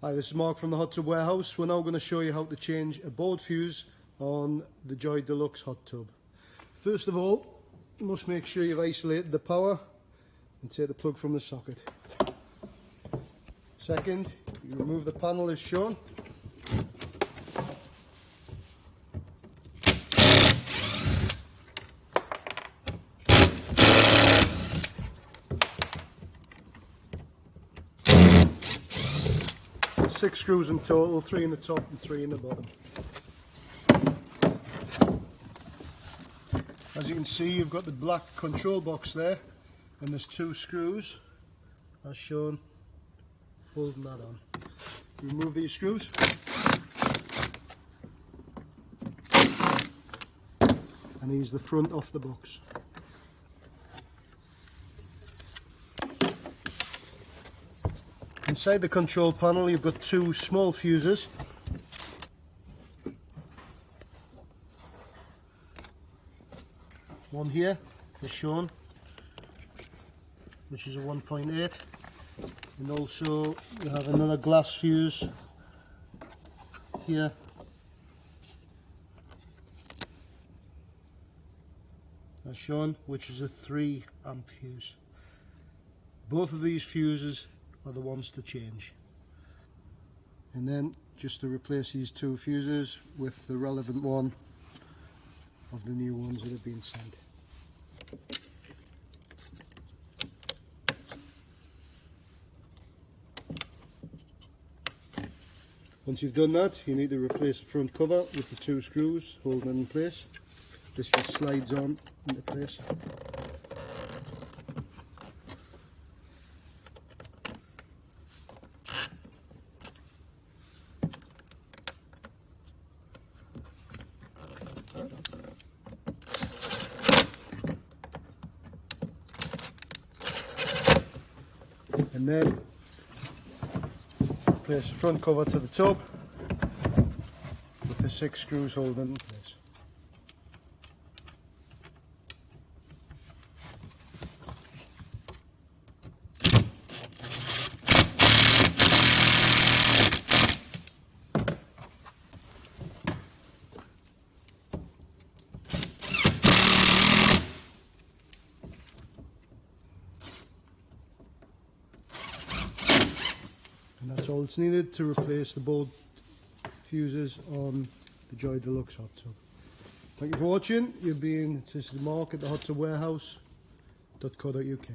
Hi, this is Mark from the Hot Tub Warehouse. We're now going to show you how to change a board fuse on the Joy Deluxe hot tub. First of all, you must make sure you've isolated the power and take the plug from the socket. Second, you remove the panel as shown. Six screws in total, 3 in the top and 3 in the bottom. As you can see, you've got the black control box there, and there's 2 screws, as shown, holding that on. Remove these screws. And ease the front off the box. Inside the control panel you've got 2 small fuses. One here is shown, which is a 1.8, and also you have another glass fuse here, as shown, which is a 3 amp fuse. Both of these fuses are the ones to change, and then just to replace these 2 fuses with the relevant one of the new ones that have been sent. Once you've done that, you need to replace the front cover with the 2 screws holding it in place. This just slides on into place. And then place the front cover to the tub with the 6 screws holding it in place. And that's all that's needed to replace the board fuses on the Joy Deluxe hot tub. Thank you for watching. This is Mark at the Hot Tub Warehouse.co.uk.